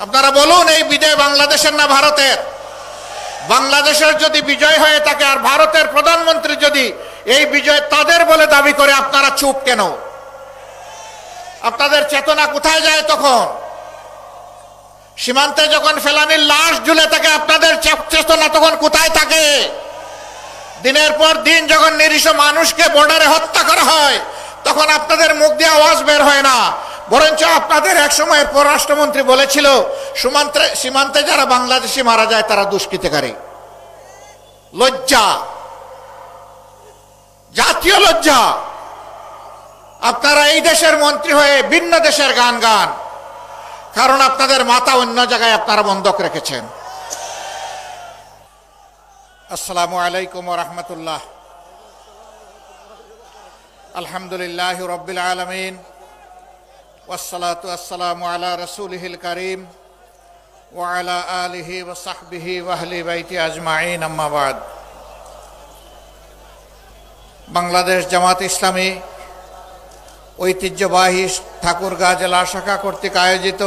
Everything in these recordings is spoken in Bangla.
আপনারা বলুন, এই বিজয় বাংলাদেশের না ভারতের? বাংলাদেশের যদি বিজয় হয়ে থাকে আর ভারতের প্রধানমন্ত্রী যদি এই বিজয় তাদের বলে দাবি করে, আপনারা চুপ কেন? আপনাদের চেতনা কোথায় যায় তখন? সীমান্তে যখন ফেলানির লাশ ঝুলে থাকে, আপনাদের চেতনা তখন কোথায় থাকে? দিনের পর দিন যখন নিরীহ মানুষকে বর্ডারে হত্যা করা হয়, তখন আপনাদের মুখ দিয়ে আওয়াজ বের হয় না। বরঞ্চ আপনাদের এক সময়ের পররাষ্ট্রমন্ত্রী বলেছিল, সীমান্তে যারা বাংলাদেশি মারা যায় তারা দুষ্কৃতিকারী। লজ্জা, জাতীয় লজ্জা। আপনারা এই দেশের মন্ত্রী হয়ে ভিন্ন দেশের গান গান, কারণ আপনাদের মাথা অন্য জায়গায় আপনারা বন্ধক রেখেছেন। আসসালামু আলাইকুম ওয়া রাহমাতুল্লাহ। আলহামদুলিল্লাহি রাব্বিল আলামিন ওয়াসসালাতু ওয়াসসালামু আলা রাসূলিহিল কারীম ওয়া আলা আলিহি ওয়া সাহবিহি ওয়া আহলি বাইতি আজমাইন, আম্মা বাদ। বাংলাদেশ জামাত ইসলামী ঐতিহ্যবাহী ঠাকুরগাঁ জেলা শাখা কর্তৃক আয়োজিত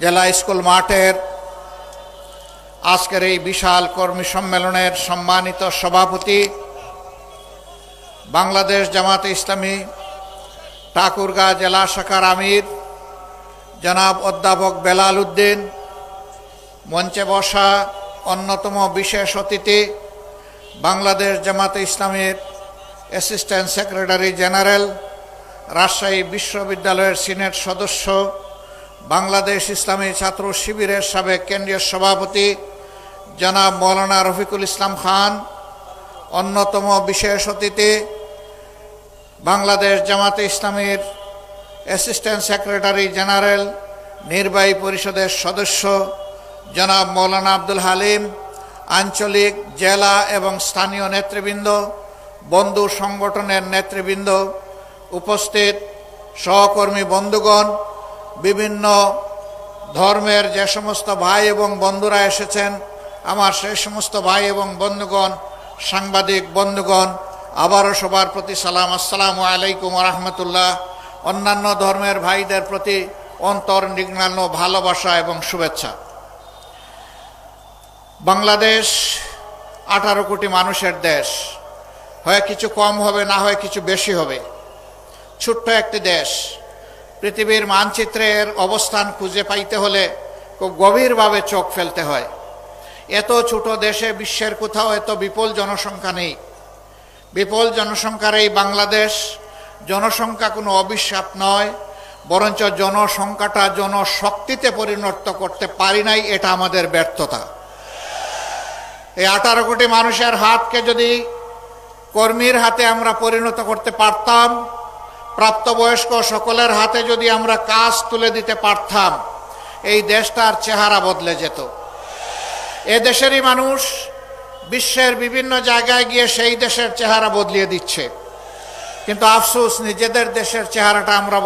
জেলা স্কুল মাঠের আজকের এই বিশাল কর্মী সম্মেলনের সম্মানিত সভাপতি, বাংলাদেশ জামাত ইসলামী ঠাকুরগাঁ জেলা শাখার আমির জনাব অধ্যাপক বেলাল উদ্দিন, মঞ্চে বসা অন্যতম বিশেষ অতিথি বাংলাদেশ জামাত ইসলামীর অ্যাসিস্ট্যান্ট সেক্রেটারি জেনারেল, রাজশাহী বিশ্ববিদ্যালয়ের সিনেট সদস্য, বাংলাদেশ ইসলামী ছাত্র শিবিরের সাবেক কেন্দ্রীয় সভাপতি জনাব মৌলানা রফিকুল ইসলাম খান, অন্যতম বিশেষ অতিথি বাংলাদেশ জামাতে ইসলামীর অ্যাসিস্ট্যান্ট সেক্রেটারি জেনারেল নির্বাহী পরিষদের সদস্য জনাব মৌলানা আব্দুল হালিম, আঞ্চলিক, জেলা এবং স্থানীয় নেতৃবৃন্দ, বন্ধু সংগঠনের নেতৃবৃন্দ, উপস্থিত সহকর্মী বন্ধুগণ, বিভিন্ন ধর্মের যে সমস্ত ভাই এবং বন্ধুরা এসেছেন, আমার সেই সমস্ত ভাই এবং বন্ধুগণ, সাংবাদিক বন্ধুগণ, আবারও সবার প্রতি সালাম, আসসালামু আলাইকুম ওয়া রাহমাতুল্লাহ। অন্যান্য ধর্মের ভাইদের প্রতি অন্তর্নিগ্ন ভালোবাসা এবং শুভেচ্ছা। বাংলাদেশ 18 কোটি মানুষের দেশ, হয় কিছু কম হবে, না হয় কিছু বেশি হবে। ছোট্ট একটি দেশ, পৃথিবীর মানচিত্রের অবস্থান খুঁজে পাইতে হলে খুব গভীরভাবে চোখ ফেলতে হয়। এত ছোট দেশে বিশ্বের কোথাও এত বিপুল জনসংখ্যা নেই। বিপুল জনসংখ্যার এই বাংলাদেশ, জনসংখ্যা কোনো অভিশাপ নয়, বরঞ্চ জনসংখ্যাটা জনশক্তিতে পরিণত করতে পারি নাই, এটা আমাদের ব্যর্থতা। এই 18 কোটি মানুষের হাতকে যদি কর্মীর হাতে আমরা পরিণত করতে পারতাম, প্রাপ্তবয়স্ক সকলের হাতে যদি আমরা কাজ তুলে দিতে পারতাম, এই দেশটার চেহারা বদলে যেত। এ দেশেরই মানুষ বিশ্বের বিভিন্ন জায়গায় গিয়ে সেই দেশের চেহারা বদলিয়ে দিচ্ছে, কিন্তু আফসোস নিজেদের দেশের চেহারাটা আমরা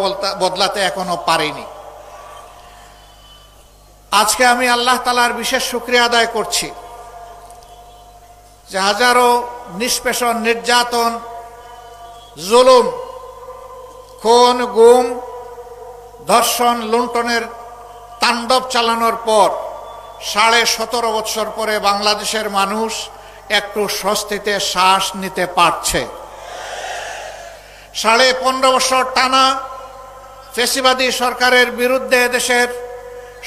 বদলাতে এখনো পারিনি। আজকে আমি আল্লাহ তাআলার বিশেষ শুকরিয়া আদায় করছি যে হাজারো নিষ্পেষণ, নির্যাতন, জুলুম, খুন, গুম, ধর্ষণ, লুণ্ঠনের তাণ্ডব চালানোর পর 17.5 বছর পরে বাংলাদেশের মানুষ একটু স্বস্তিতে শ্বাস নিতে পারছে। 15.5 বছর টানা ফ্যাসিবাদী সরকারের বিরুদ্ধে দেশের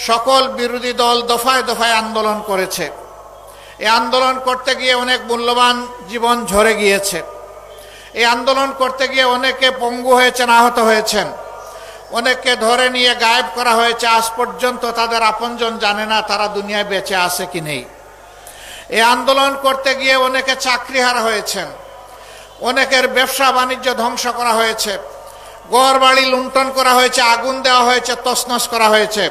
সকল বিরোধী দল দফায় দফায় আন্দোলন করেছে। এই আন্দোলন করতে গিয়ে অনেক মূল্যবান জীবন ঝরে গিয়েছে। এই আন্দোলন করতে গিয়ে অনেকে পঙ্গু হয়েছেন, আহত হয়েছেন, অনেককে ধরে নিয়ে গায়েব করা হয়েছে। আজ পর্যন্ত তাদের আপনজন জানে না তারা দুনিয়ায় বেঁচে আছে কি নেই। এই আন্দোলন করতে গিয়ে অনেকে চাকরিহারা হয়েছেন, অনেকের ব্যবসা বাণিজ্য ধ্বংস করা হয়েছে, ঘরবাড়ি লুণ্ঠন করা হয়েছে, আগুন দেওয়া হয়েছে, তছনছ করা হয়েছে।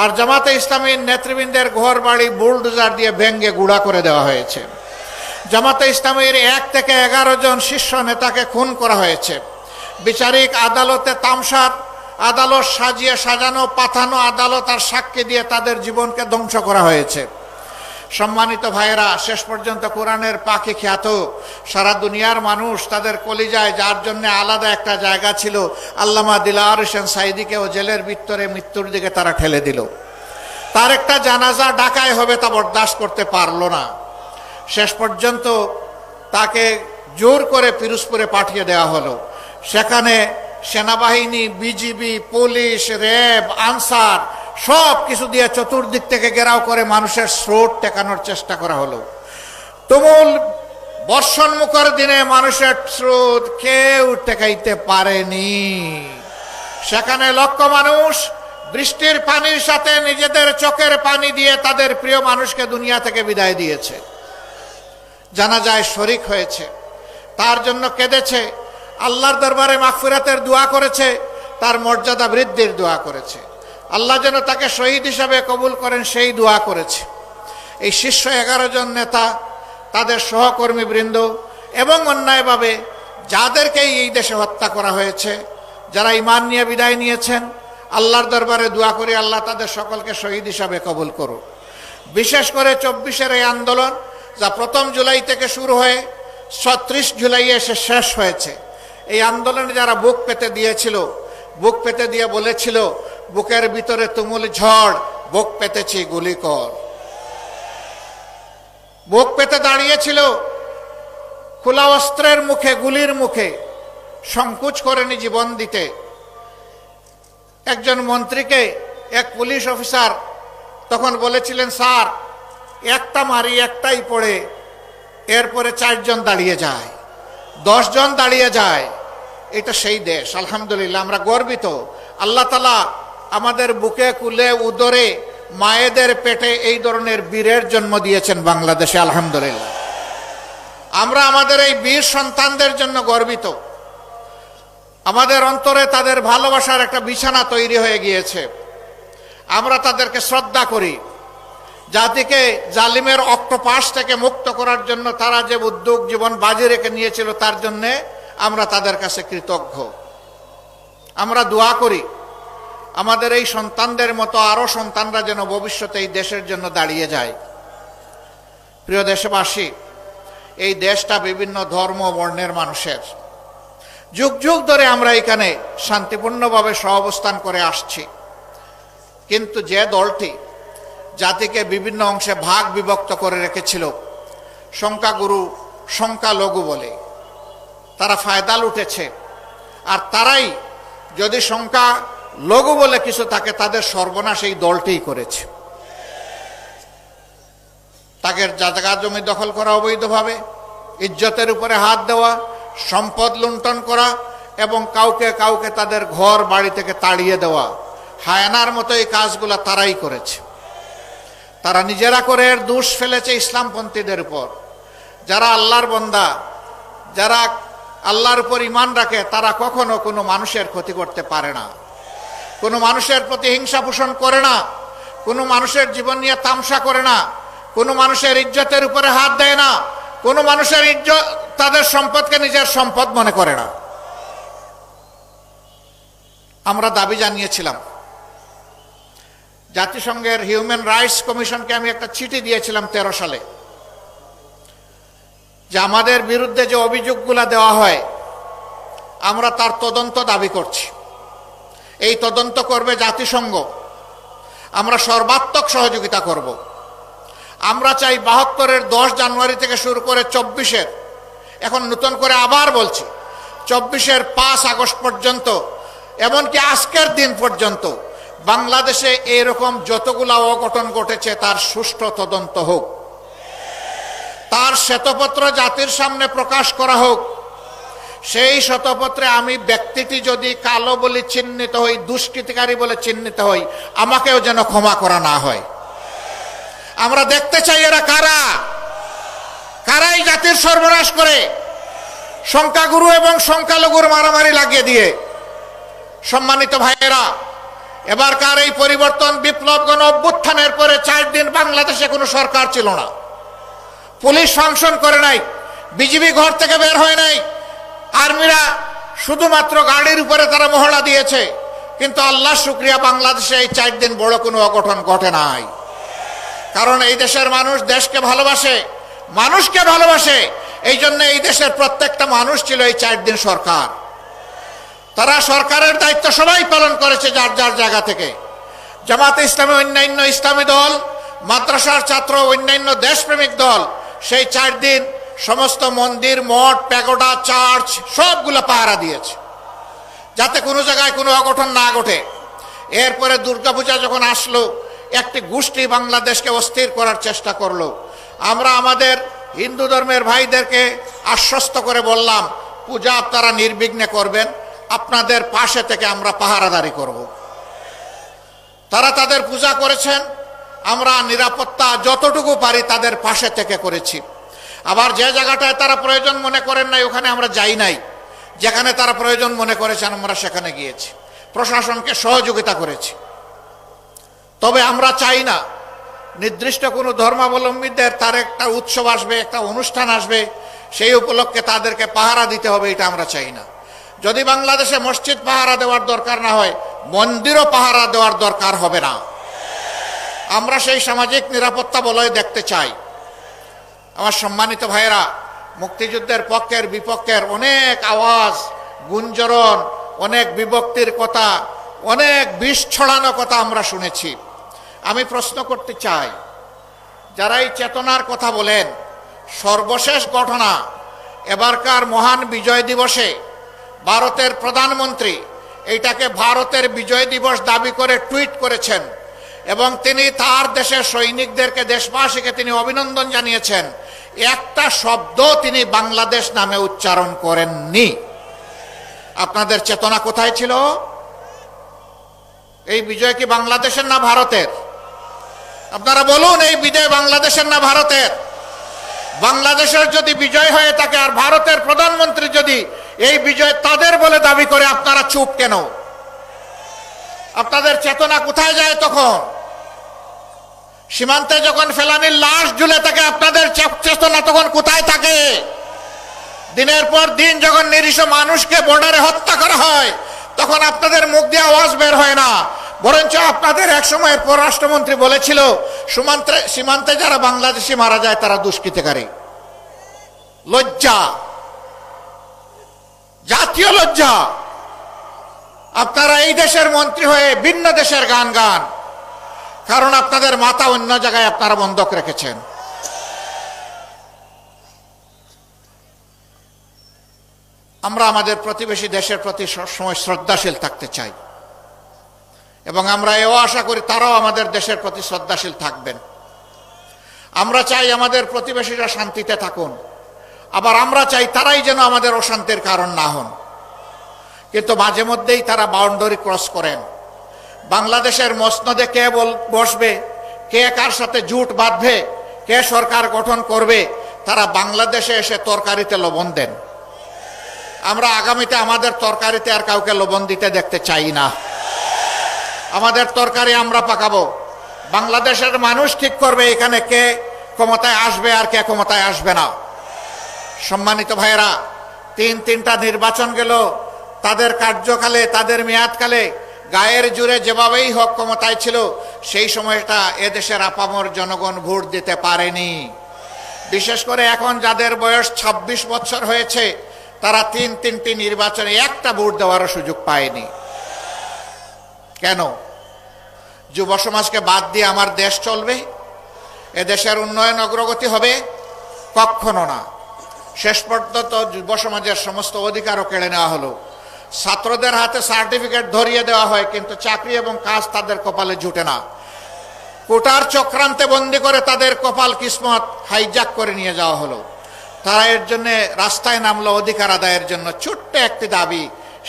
আর জামাতে ইসলামীর নেতৃবৃন্দের ঘরবাড়ি বুলডোজার দিয়ে ভেঙ্গে গুঁড়া করে দেওয়া হয়েছে। জামাতে ইসলামীর 1 থেকে 11 জন শীর্ষ নেতাকে খুন করা হয়েছে। বিচারিক আদালতে তামসার আদালত সাজিয়ে সাজানো পাঠানো আদালত আর সাক্ষী দিয়ে তাদের জীবনকে ধ্বংস করা হয়েছে। সম্মানিত ভাইয়েরা, শেষ পর্যন্ত কোরআনের পাখি খ্যাত সারা দুনিয়ার মানুষ তাদের কলিজায় যার জন্য আলাদা একটা জায়গা ছিল, আল্লামা দিলওয়ার হোসেন সাঈদীকেও জেলের ভিতরে মৃত্যুর দিকে তারা ঠেলে দিল। তার একটা জানাজা ঢাকায় হবে তা বরদাস্ত করতে পারলো না। শেষ পর্যন্ত তাকে জোর করে পিরোজপুরে পাঠিয়ে দেওয়া হলো। সেখানে সেনাবাহিনী, বিজিবি, পুলিশ, র্যাব, আনসার সব কিছু দিয়ে চতুর্দিক থেকে ঘেরাও করে মানুষের স্রোত ঠেকানোর চেষ্টা করা হলো। তুমুল বর্ষণমুখর দিনে মানুষের স্রোত কেউ ঠেকাইতে পারেনি। সেখানে লক্ষ মানুষ বৃষ্টির পানির সাথে নিজেদের চোখের পানি দিয়ে তাদের প্রিয় মানুষকে দুনিয়া থেকে বিদায় দিয়েছে। জানাজায় শরীক হয়েছে, তার জন্য কেঁদেছে, আল্লাহর দরবারে মাগফিরাতের দোয়া করেছে, তার মর্যাদা বৃদ্ধির দোয়া করেছে, আল্লাহ যেন তাকে শহীদ হিসাবে কবুল করেন সেই দোয়া করেছে। এই শীর্ষ 11 জন নেতা, তাদের সহকর্মী বৃন্দ এবং অন্যায়ভাবে যাদেরকে এই দেশে হত্যা করা হয়েছে, যারা ঈমান নিয়ে বিদায় নিয়েছেন, আল্লাহর দরবারে দোয়া করি আল্লাহ তাদের সকলকে শহীদ হিসাবে কবুল করুন। বিশেষ করে 24-এর এই আন্দোলন যা 1 জুলাই থেকে শুরু হয়ে 36 জুলাই এসে শেষ হয়েছে, এই আন্দোলনে যারা বুক পেতে দিয়েছিল, বুক পেতে দিয়ে বলেছিল বুকের ভিতরে তুমুল ঝড়, বুক পেতেছি গুলি কর, বুক পেতে দাঁড়িয়েছিল খোলা অস্ত্রের মুখে, গুলির মুখে, সংকোচ করেনি জীবন দিতে। একজন মন্ত্রীকে এক পুলিশ অফিসার তখন বলেছিলেন, স্যার একটা মারি একটাই পড়ে, এরপরে 4 জন দাঁড়িয়ে যায়, 10 জন দাঁড়িয়ে যায়। এটা সেই দেশ। আলহামদুলিল্লাহ, আমরা গর্বিত। আল্লাহ তাআলা আমাদের বুকে, কুলে, উদরে, মায়েদের পেটে এই ধরনের বীরের জন্ম দিয়েছেন বাংলাদেশে। আলহামদুলিল্লাহ, আমরা আমাদের এই বীর সন্তানদের জন্য গর্বিত। আমাদের অন্তরে তাদের ভালোবাসার একটা বিছানা তৈরি হয়ে গিয়েছে। আমরা তাদেরকে শ্রদ্ধা করি। জাতিকে জালিমের অক্টোপাস থেকে মুক্ত করার জন্য তারা যে উদ্যোগ জীবন বাজি রেখে নিয়েছিল, তার জন্যে আমরা তাদের কাছে কৃতজ্ঞ। আমরা দোয়া করি আমাদের এই সন্তানদের মতো আরো সন্তানরা যেন ভবিষ্যতে এই দেশের জন্য দাঁড়িয়ে যায়। প্রিয় দেশবাসী, এই দেশটা বিভিন্ন ধর্ম বর্ণের মানুষের। যুগ যুগ ধরে আমরা এখানে শান্তিপূর্ণভাবে সহাবস্থান করে আসছি। কিন্তু যে দলটি জাতিকে বিভিন্ন অংশে ভাগ বিভক্ত করে রেখেছিল, সংখ্যাগুরু সংখ্যালঘু বলে, তারা ফায়দা লুটেছে। আর তারাই যদি সংখ্যালঘু বলে কিছু থাকে, তাদের সর্বনাশ এই দলটিই করেছে। তাদের জায়গা জমি দখল করা অবৈধভাবে, ইজ্জতের উপরে হাত দেওয়া, সম্পদ লুণ্ঠন করা এবং কাউকে কাউকে তাদের ঘর বাড়ি থেকে তাড়িয়ে দেওয়া, হায়নার মতো এই কাজগুলো তারাই করেছে। তারা নিজেরা করে এর দোষ ফেলেছে ইসলামপন্থীদের উপর। যারা আল্লাহর বান্দা, যারা আল্লাহর উপর ঈমান রাখে, তারা কখনো কোনো মানুষের ক্ষতি করতে পারে না, কোনো মানুষের প্রতি হিংসা পোষণ করে না, কোনো মানুষের জীবন নিয়ে তামসা করে না, কোনো মানুষের ইজ্জতের উপরে হাত দেয় না, কোনো মানুষের ইজ্জত, তাদের সম্পদকে নিজের সম্পদ মনে করে না। আমরা দাবি জানিয়েছিলাম, জাতিসংঘের হিউম্যান রাইটস কমিশনকে আমি একটা চিঠি দিয়েছিলাম 13 সালে, যে আমাদের বিরুদ্ধে যে অভিযোগগুলো দেওয়া হয়, আমরা তার তদন্ত দাবি করছি। এই তদন্ত করবে জাতিসংঘ, আমরা সর্বাত্মক সহযোগিতা করব। আমরা চাই 72-এর 10 জানুয়ারি থেকে শুরু করে 24-এর, এখন নতুন করে আবার বলছি, 24-এর 5 আগস্ট পর্যন্ত, এমনকি আজকের দিন পর্যন্ত বাংলাদেশে এরকম যতগুলা অঘটন ঘটেছে তার সুষ্ঠু তদন্ত হোক, তার শ্বেতপত্র জাতির সামনে প্রকাশ করা হোক। সেই শ্বেতপত্রে আমি ব্যক্তিটি যদি কালো বলে চিহ্নিত হই, দুষ্কৃতিকারী বলে চিহ্নিত হই, আমাকেও যেন ক্ষমা করা না হয়। আমরা দেখতে চাই এরা কারা, কারাই জাতির সর্বনাশ করে, সংখ্যাগুরু এবং সংখ্যালঘুর মারামারি লাগিয়ে দিয়ে। সম্মানিত ভাইয়েরা, এবারকার এই পরিবর্তন বিপ্লব গণ অভ্যুত্থানের পরে 4 দিন বাংলাদেশে কোনো সরকার ছিল না, পুলিশ ফাংশন করে নাই, বিজিবি ঘর থেকে বের হয় নাই, আর্মিরা শুধুমাত্র গাড়ির উপরে তারা মহড়া দিয়েছে। কিন্তু আল্লাহ শুকরিয়া, বাংলাদেশে এই 4 দিন বড় কোনো অঘটন ঘটে নাই। কারণ এই দেশের মানুষ দেশকে ভালোবাসে, মানুষকে ভালোবাসে। এই জন্য এই দেশের প্রত্যেকটা মানুষ ছিল এই 4 দিন সরকার। তারা সরকারের দায়িত্ব সবাই পালন করেছে যার যার জায়গা থেকে। জামাতে ইসলামী, অন্যান্য ইসলামী দল, মাদ্রাসার ছাত্র, অন্যান্য দেশপ্রেমিক দল সেই 4 দিন সমস্ত মন্দির, মঠ, প্যাগোডা, চার্চ সবগুলো পাহারা দিয়েছে যাতে কোনো জায়গায় কোনো অঘটন না ঘটে। এরপরে দুর্গাপূজা যখন আসলো, একটি গোষ্ঠী বাংলাদেশকে অস্থির করার চেষ্টা করলো। আমরা আমাদের হিন্দু ধর্মের ভাইদেরকে আশ্বস্ত করে বললাম, পূজা আপনারা নির্বিঘ্নে করবেন, আপনাদের পাশে থেকে আমরা পাহারাদারি করব। তারা তাদের পূজা করেছেন, আমরা নিরাপত্তা যতটুকু পারি তাদের পাশে থেকে করেছি। আবার যে জায়গাটায় তারা প্রয়োজন মনে করেন নাই ওখানে আমরা যাই নাই, যেখানে তারা প্রয়োজন মনে করেছেন আমরা সেখানে গিয়েছি, প্রশাসনকে সহযোগিতা করেছি। তবে আমরা চাই না নির্দিষ্ট কোনো ধর্মাবলম্বীদের তার একটা উৎসব আসবে, একটা অনুষ্ঠান আসবে, সেই উপলক্ষে তাদেরকে পাহারা দিতে হবে, এটা আমরা চাই না। যদি বাংলাদেশে মসজিদ পাহারা দেওয়ার দরকার না হয়, মন্দিরও পাহারা দেওয়ার দরকার হবে না। আমরা সেই সামাজিক নিরাপত্তা বলয় দেখতে চাই। আমার সম্মানিত ভাইয়েরা, মুক্তিযুদ্ধের পক্ষের বিপক্ষের অনেক আওয়াজ, গুঞ্জরণ, অনেক বিভক্তির কথা, অনেক বিষ ছড়ানো কথা আমরা শুনেছি। আমি প্রশ্ন করতে চাই, যারা এই চেতনার কথা বলেন, সর্বশেষ ঘটনা এবারকার মহান বিজয় দিবসে ভারতের প্রধানমন্ত্রী এইটাকে ভারতের বিজয় দিবস দাবি করে টুইট করেছেন এবং তিনি তার দেশের সৈনিকদেরকে, দেশবাসীকে তিনি অভিনন্দন জানিয়েছেন। একটা শব্দ তিনি বাংলাদেশ নামে উচ্চারণ করেননি। আপনাদের চেতনা কোথায় ছিল? এই বিজয় কি বাংলাদেশের না ভারতের? আপনারা বলুন, এই বিজয় বাংলাদেশের না ভারতের? বাংলাদেশের যদি বিজয় হয়ে থাকে আর ভারতের প্রধানমন্ত্রী যদি এই বিজয় তাদের বলে দাবি করে, আপনারা চুপ কেন? আপনাদের চেতনা কোথায় যায় তখন? সীমান্তে যখন ফেলানির লাশ ঝুলে থাকে, আপনাদের চেতনা তখন কোথায় থাকে? দিনের পর দিন যখন নিরীহ মানুষকে বর্ডারে হত্যা করা হয়, তখন আপনাদের মুখ দিয়ে আওয়াজ বের হয় না। বরঞ্চ আপনাদের এক সময়ের পররাষ্ট্রমন্ত্রী বলেছিল, সীমান্তে যারা বাংলাদেশি মারা যায় তারা দুষ্কৃতিকারী। লজ্জা, জাতীয় লজ্জা। আপনারা এই দেশের মন্ত্রী হয়ে ভিন্ন দেশের গান গান, কারণ আপনাদের মাথা অন্য জায়গায় আপনারা বন্ধক রেখেছেন। আমরা আমাদের প্রতিবেশী দেশের প্রতি সবসময় শ্রদ্ধাশীল থাকতে চাই এবং আমরা এও আশা করি তারাও আমাদের দেশের প্রতি শ্রদ্ধাশীল থাকবেন। আমরা চাই আমাদের প্রতিবেশীরা শান্তিতে থাকুন, আবার আমরা চাই তারাই যেন আমাদের অশান্তির কারণ না হন। কিন্তু মাঝে মধ্যেই তারা বাউন্ডারি ক্রস করেন। বাংলাদেশের মসনদে কে বসবে, কে কার সাথে জোট বাঁধবে, কে সরকার গঠন করবে, তারা বাংলাদেশে এসে তরকারিতে লবণ দেন। আমরা আগামীতে আমাদের তরকারিতে আর কাউকে লবণ দিতে দেখতে চাই না। আমাদের তরকারি আমরা পাকাবো। বাংলাদেশের মানুষ ঠিক করবে এখানে কে ক্ষমতায় আসবে আর কে ক্ষমতায় আসবে না। সম্মানিত ভাইয়েরা, তিনটা নির্বাচন গেল, তাদের কার্যকালে, তাদের মেয়াদকালে গায়ের জোরে যেভাবেই হোক ক্ষমতায় ছিল, সেই সময়টা এদেশের আপামর জনগণ ভোট দিতে পারেনি। বিশেষ করে এখন যাদের বয়স 26 বছর হয়েছে, তারা তিনটি নির্বাচনে একটা ভোট দেওয়ারও সুযোগ পায়নি। কেন? যুব সমাজকে বাদ দিয়ে আমার দেশ চলবে? এ দেশের উন্নয়ন অগ্রগতি হবে? কখনো না। শেষ পর্যন্ত যুব সমাজের সমস্ত অধিকারও কেড়ে নেওয়া হলো। ছাত্রদের হাতে সার্টিফিকেট ধরিয়ে দেওয়া হয়, কিন্তু চাকরি এবং কাজ তাদের কপালে জুটে না। কোটার চক্রান্তে বন্দি করে তাদের কপাল কিসমত হাইজ্যাক করে নিয়ে যাওয়া হলো। তারা এর জন্য রাস্তায় নামলো অধিকার আদায়ের জন্য। ছোট্ট একটি দাবি,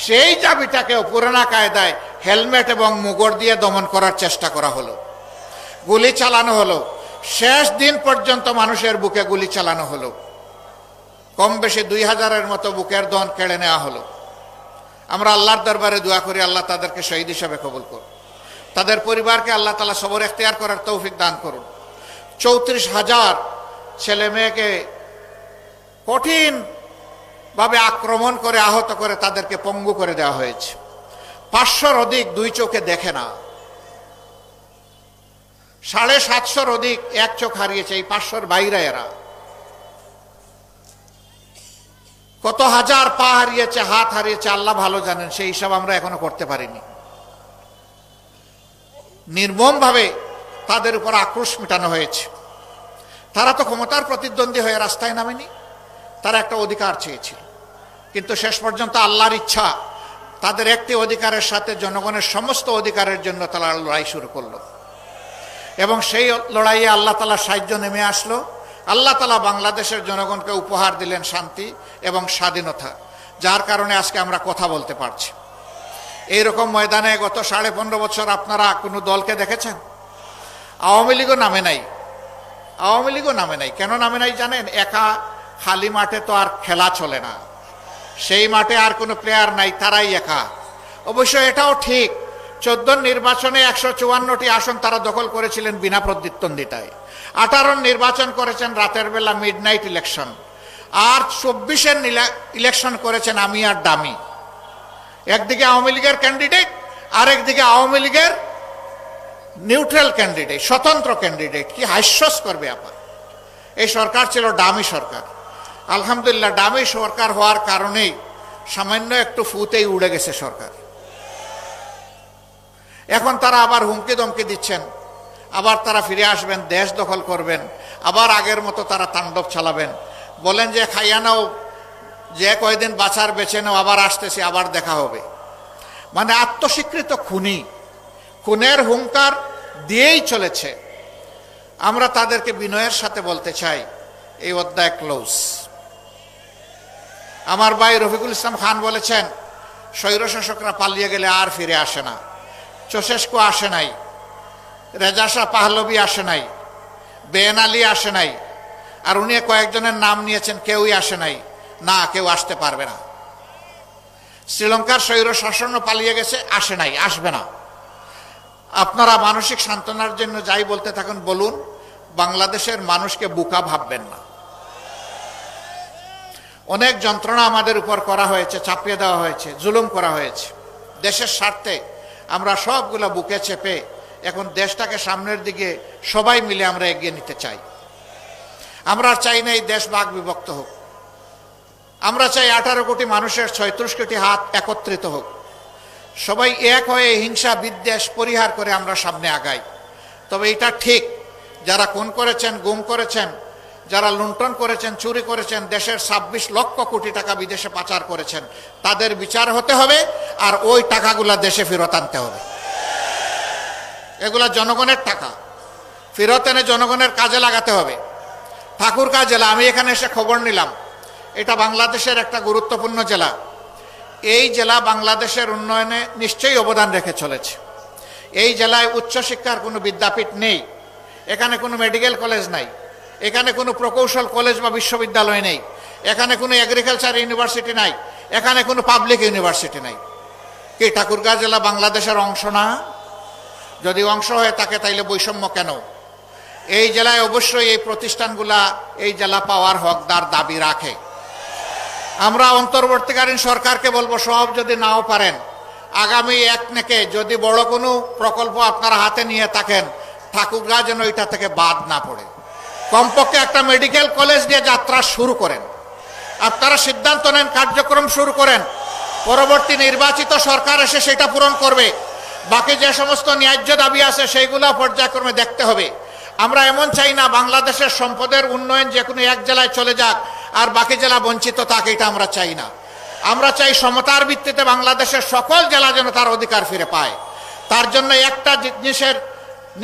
সেই দাবিটাকেও পুরানা কায়দায় হেলমেট এবং মুগর দিয়ে দমন করার চেষ্টা করা হলো, গুলি চালানো হলো। শেষ দিন পর্যন্ত মানুষের বুকে গুলি চালানো হলো। কম বেশি 2000-এর মতো বুকের দন কেড়ে নেওয়া হলো। আমরা আল্লাহর দরবারে দোয়া করি, আল্লাহ তাদেরকে শহীদ হিসাবে কবুল করুন। তাদের পরিবারকে আল্লাহ তাআলা সবর এখতিয়ার করার তৌফিক দান করুন। 34,000 ছেলে মেয়েকে কঠিন ভাবে আক্রমণ করে, আহত করে, তাদেরকে পঙ্গু করে দেওয়া হয়েছে। 500-র অধিক দুই চোখে দেখে না। 750-র অধিক এক চোখ হারিয়েছে, এই 500-র বাইরে এরা। কত হাজার পা হারিয়েছে, হাত হারিয়েছে, আল্লাহ ভালো জানেন, সেই হিসাব আমরা এখনো করতে পারিনি। নির্মমভাবে তাদের উপর আক্রোশ মেটানো হয়েছে। তারা তো ক্ষমতার প্রতিদ্বন্দ্বী হয়ে রাস্তায় নামেনি, তারা একটা অধিকার চেয়েছিল, কিন্তু শেষ পর্যন্ত আল্লাহর ইচ্ছা তাদের একটি অধিকারের সাথে জনগণের সমস্ত অধিকারের জন্য তারা লড়াই শুরু করলো, এবং সেই লড়াইয়ে আল্লাহ তাআলার সাহায্য নেমে আসলো। আল্লাহ তাআলা বাংলাদেশের জনগণকে উপহার দিলেন শান্তি এবং স্বাধীনতা, যার কারণে আজকে আমরা কথা বলতে পারছি। এইরকম ময়দানে গত 15.5 বছর আপনারা কোনো দলকে দেখেছেন? আওয়ামী লীগও নামে নাই। আওয়ামী লীগও নামে নাই। কেন নামে নাই জানেন? একা খালি মাঠে তো আর খেলা চলে না, সেই মাঠে আর কোনো প্লেয়ার নাই, তারাই একা। অবশ্য এটাও ঠিক, 14 নির্বাচনে 154টি আসন তারা দখল করেছিলেন বিনা প্রতিদ্বন্দ্বিতায়। 18 নির্বাচন করেছেন রাতের বেলা, মিডনাইট ইলেকশন। আর 24-এর ইলেকশন করেছেন আমি আর ডামি। একদিকে আওয়ামী লীগের ক্যান্ডিডেট, আরেকদিকে আওয়ামী লীগের নিউট্রাল ক্যান্ডিডেট, স্বতন্ত্র ক্যান্ডিডেট। কি হাস্যস্কর ব্যাপার! এই সরকার ছিল ডামি সরকার। আলহামদুলিল্লাহ, ডামি সরকার হওয়ার কারণেই সামান্য একটু ফুতেই উড়ে গেছে সরকার। এখন তারা আবার হুমকি দমকি দিচ্ছেন, আবার তারা ফিরে আসবেন, দেশ দখল করবেন, আবার আগের মতো তারা তাণ্ডব চালাবেন। বলেন যে খাইয়া নাও, যে কয়দিন বাঁচার বেছে নাও, আবার আসতেছি, আবার দেখা হবে। মানে আত্মস্বীকৃত খুনি, খুনের হুঙ্কার দিয়েই চলেছে। আমরা তাদেরকে বিনয়ের সাথে বলতে চাই, এই অধ্যায় ক্লোজ। আমার ভাই রফিকুল ইসলাম খান বলেছেন, স্বৈরশাসকরা পালিয়ে গেলে আর ফিরে আসে না। চৌশেস্কু আসে নাই, রেজা শাহ পাহলভি আসে নাই, বেন আলী আসে নাই, আর উনি কয়েকজনের নাম নিয়েছেন, কেউই আসে নাই। না, কেউ আসতে পারবে না। শ্রীলঙ্কার স্বৈর শাসনও পালিয়ে গেছে, আসে নাই, আসবে না। আপনারা মানসিক সান্ত্বনার জন্য যাই বলতে থাকুন বলুন, বাংলাদেশের মানুষকে বোকা ভাববেন না। অনেক যন্ত্রণা আমাদের উপর করা হয়েছে, চাপিয়ে দেওয়া হয়েছে, জুলুম করা হয়েছে। দেশের স্বার্থে আমরা সবগুলো বুকে চেপে এখন দেশটাকে সামনের দিকে সবাই মিলে আমরা এগিয়ে নিতে চাই। আমরা চাই না এই দেশ ভাগ বিভক্ত হোক। আমরা চাই 18 কোটি মানুষের 36 কোটি হাত একত্রিত হোক। সবাই এক হয়ে হিংসা বিদ্বেষ পরিহার করে আমরা সামনে আগাই। তবে এটা ঠিক, যারা খুন করেছেন, গুম করেছেন, যারা লুণ্ঠন করেছেন, চুরি করেছেন, দেশের 26 লক্ষ কোটি টাকা বিদেশে পাচার করেছেন, তাদের বিচার হতে হবে, আর ওই টাকাগুলা দেশে ফেরত আনতে হবে। এগুলা জনগণের টাকা, ফেরত এনে জনগণের কাজে লাগাতে হবে। ঠাকুরগাঁ জেলা, আমি এখানে এসে খবর নিলাম, এটা বাংলাদেশের একটা গুরুত্বপূর্ণ জেলা। এই জেলা বাংলাদেশের উন্নয়নে নিশ্চয়ই অবদান রেখে চলেছে। এই জেলায় উচ্চশিক্ষার কোনো বিদ্যাপীঠ নেই, এখানে কোনো মেডিকেল কলেজ নাই, এখানে কোনো প্রকৌশল কলেজ বা বিশ্ববিদ্যালয় নেই, এখানে কোনো এগ্রিকালচার ইউনিভার্সিটি নাই, এখানে কোনো পাবলিক ইউনিভার্সিটি নাই। কি ঠাকুরগাঁ জেলা বাংলাদেশের অংশ না? যদি অংশ হয়ে থাকে তাইলে বৈষম্য কেন? এই জেলায় অবশ্যই এই প্রতিষ্ঠানগুলা এই জেলা পাওয়ার হকদার দাবি রাখে। আমরা অন্তর্বর্তীকালীন সরকারকে বলবো, সব যদি নাও পারেন, আগামী 1 থেকে যদি বড় কোনো প্রকল্প আপনারা হাতে নিয়ে থাকেন, ঠাকুরগাঁ যেন এটা থেকে বাদ না পড়ে। কমপক্ষে একটা মেডিকেল কলেজ দিয়ে যাত্রা শুরু করেন। আপনারা সিদ্ধান্ত নেন, কার্যক্রম শুরু করেন। পরবর্তী নির্বাচিত সরকার এসে সেটা পূরণ করবে। বাকি যে সমস্ত ন্যায্য দাবি আছে সেইগুলো পর্যায়ক্রমে দেখতে হবে। আমরা এমন চাই না বাংলাদেশের সম্পদের উন্নয়ন যে কোনো এক জেলায় চলে যাক আর বাকি জেলা বঞ্চিত থাকে, এটা আমরা চাই না। আমরা চাই সমতার ভিত্তিতে বাংলাদেশের সকল জেলা যেন তার অধিকার ফিরে পায়। তার জন্য একটা জিনিসের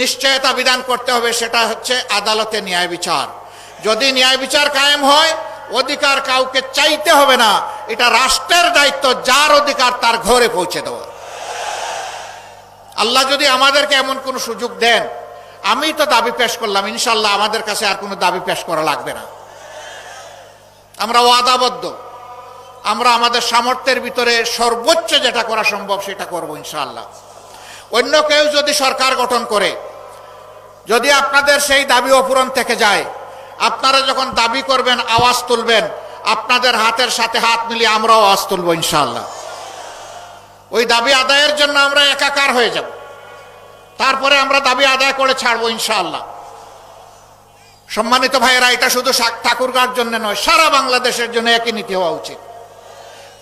নিশ্চয়তা বিধান করতে হবে, সেটা হচ্ছে আদালতে ন্যায় বিচার। যদি ন্যায় বিচার কায়েম হয়, অধিকার কাউকে চাইতে হবে না, এটা রাষ্ট্রের দায়িত্ব যার অধিকার তার ঘরে পৌঁছে দেওয়া। আল্লাহ যদি আমাদেরকে এমন কোনো সুযোগ দেন, আমি তো দাবি পেশ করলাম, ইনশাল্লাহ আমাদের কাছে আর কোনো দাবি পেশ করা লাগবে না। আমরা ওয়াদাবদ্ধ, আমরা আমাদের সামর্থ্যের ভিতরে সর্বোচ্চ যেটা করা সম্ভব সেটা করব ইনশাআল্লাহ। অন্য কেউ যদি সরকার গঠন করে, যদি আপনাদের সেই দাবি অপূরণ থেকে যায়, আপনারা যখন দাবি করবেন, আওয়াজ তুলবেন, আপনাদের হাতের সাথে হাত মিলিয়ে আমরাও আওয়াজ তুলব ইনশাআল্লাহ। ওই দাবি আদায়ের জন্য আমরা একাকার হয়ে যাব। তারপরে আমরা দাবি আদায় করে ছাড়বো ইনশাআল্লাহ। সম্মানিত ভাইয়েরা, এটা শুধু ঠাকুরগাঁর জন্য নয়, সারা বাংলাদেশের জন্য একই নীতি হওয়া উচিত।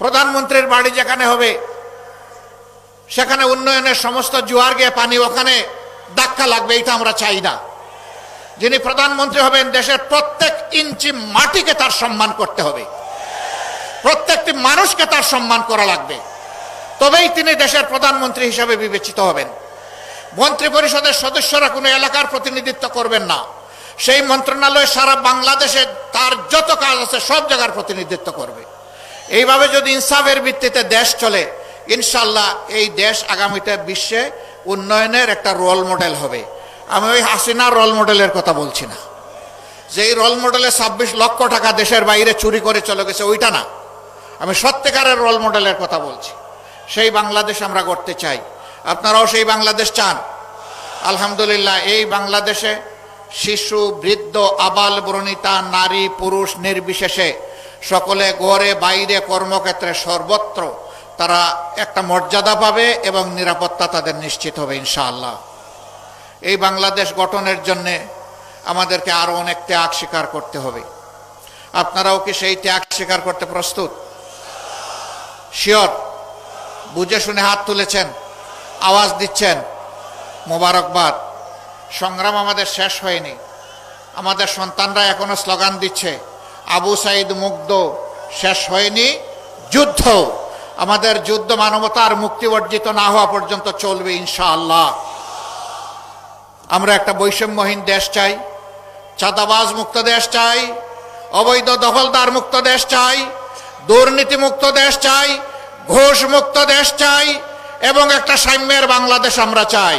প্রধানমন্ত্রীর বাড়ি যেখানে হবে সেখানে উন্নয়নের সমস্ত জোয়ার গিয়ে পানি ওখানে ধাক্কা লাগবে, এটা আমরা চাই না। যিনি প্রধানমন্ত্রী হবেন, দেশের প্রত্যেক ইঞ্চি মাটিকে তার সম্মান করতে হবে, প্রত্যেকটি মানুষকে তার সম্মান করা লাগবে, তবেই তিনি দেশের প্রধানমন্ত্রী হিসাবে বিবেচিত হবেন। মন্ত্রী পরিষদের সদস্যরা কোনো এলাকার প্রতিনিধিত্ব করবেন না, সেই মন্ত্রণালয় সারা বাংলাদেশে তার যত কাজ আছে সব জায়গার প্রতিনিধিত্ব করবে। এইভাবে যদি ইনসাফের ভিত্তিতে দেশ চলে, ইনশাল্লাহ এই দেশ আগামীতে বিশ্বে উন্নয়নের একটা রোল মডেল হবে। আমি ওই হাসিনার রোল মডেলের কথা বলছি না, যে এই রোল মডেলে 26 লক্ষ টাকা দেশের বাইরে চুরি করে চলে গেছে, ওইটা না। আমি সত্যিকারের রোল মডেলের কথা বলছি। সেই বাংলাদেশ আমরা গড়তে চাই। আপনারাও সেই বাংলাদেশ চান? আলহামদুলিল্লাহ, এই বাংলাদেশে শিশু, বৃদ্ধ, আবাল বনিতা, নারী পুরুষ নির্বিশেষে সকলে ঘরে বাইরে কর্মক্ষেত্রে সর্বত্র তারা একটা মর্যাদা পাবে এবং নিরাপত্তা তাদের নিশ্চিত হবে ইনশাআল্লাহ। এই বাংলাদেশ গঠনের জন্যে আমাদেরকে আরো অনেক ত্যাগ স্বীকার করতে হবে। আপনারাও কি সেই ত্যাগ স্বীকার করতে প্রস্তুত? শিওর? বুঝে শুনে হাত তুলেছেন, আওয়াজ দিচ্ছেন, মোবারকবাদ। সংগ্রাম আমাদের শেষ হয়নি, আমাদের সন্তানরা এখনো স্লোগান দিচ্ছে, আবু সাইদ মুগ্ধ, শেষ হয়নি যুদ্ধ। আমাদের যুদ্ধ মানবতার মুক্তি অর্জিত না হওয়া পর্যন্ত চলবে ইনশাআল্লাহ। আমরা একটা বৈষম্যহীন দেশ চাই, চাঁদাবাজ মুক্ত দেশ চাই, অবৈধ দখলদার মুক্ত দেশ চাই, দুর্নীতি মুক্ত দেশ চাই, ঘুষ মুক্ত দেশ চাই, এবং একটা সাম্যের বাংলাদেশ আমরা চাই,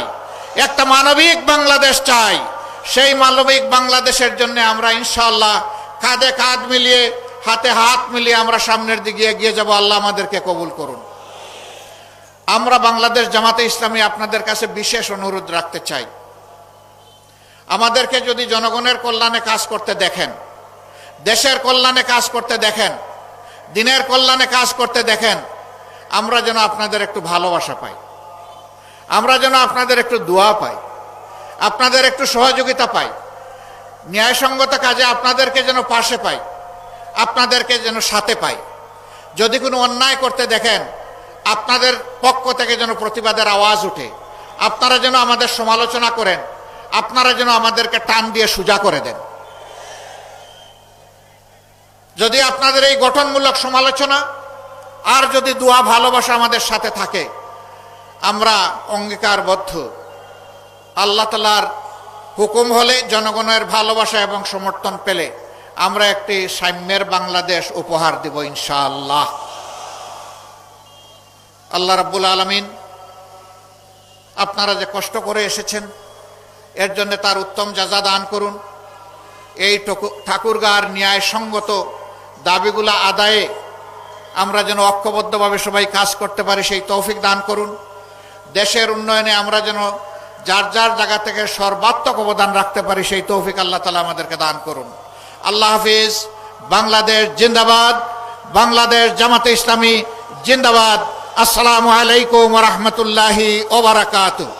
একটা মানবিক বাংলাদেশ চাই। সেই মানবিক বাংলাদেশের জন্য আমরা ইনশাআল্লাহ কাঁধে কাঁধ মিলিয়ে, হাতে হাত মিলিয়ে আমরা সামনের দিকে এগিয়ে যাব। আল্লাহ আমাদেরকে কবুল করুন। আমরা বাংলাদেশ জামাতে ইসলামী আপনাদের কাছে বিশেষ অনুরোধ রাখতে চাই, আমাদেরকে যদি জনগণের কল্যাণে কাজ করতে দেখেন, দেশের কল্যাণে কাজ করতে দেখেন, দিনের কল্যাণে কাজ করতে দেখেন, আমরা যেন আপনাদের একটু ভালোবাসা পাই, আমরা যেন আপনাদের একটু দোয়া পাই, আপনাদের একটু সহযোগিতা পাই, ন্যায়সঙ্গত কাজে আপনাদেরকে যেন পাশে পাই, আপনাদেরকে যেন সাথে পাই। যদি কোনো অন্যায় করতে দেখেন, আপনাদের পক্ষ থেকে যেন প্রতিবাদের আওয়াজ উঠে, আপনারা যেন আমাদের সমালোচনা করেন, আপনারা যেন আমাদেরকে টান দিয়ে সোজা করে দেন। যদি আপনাদের এই গঠনমূলক সমালোচনা আর যদি দোয়া ভালোবাসা আমাদের সাথে থাকে, আমরা অঙ্গীকারবদ্ধ, আল্লাহ তাআলার হুকুম হলে, জনগণের ভালোবাসা এবং সমর্থন পেলে আমরা একটি সাম্যের বাংলাদেশ উপহার দেব ইনশাআল্লাহ। আল্লাহ রাব্বুল আলামিন আপনারা যে কষ্ট করে এসেছেন এর জন্য তার উত্তম জাযা দান করুন। এই ঠাকুরগাঁর ন্যায়সঙ্গত দাবিগুলা আদায়ে আমরা যেন ঐক্যবদ্ধভাবে সবাই কাজ করতে পারি, সেই তৌফিক দান করুন। দেশের উন্নয়নে আমরা যেন যার যার জায়গা থেকে সর্বাত্মক অবদান রাখতে পারি, সেই তৌফিক আল্লাহ তাআলা আমাদেরকে দান করুন। আল্লাহ হাফিজ। বাংলাদেশ জিন্দাবাদ, বাংলাদেশ জামাতে ইসলামী জিন্দাবাদ। আসসালামু আলাইকুম ওয়া রাহমাতুল্লাহি ওয়া বারাকাতুহু।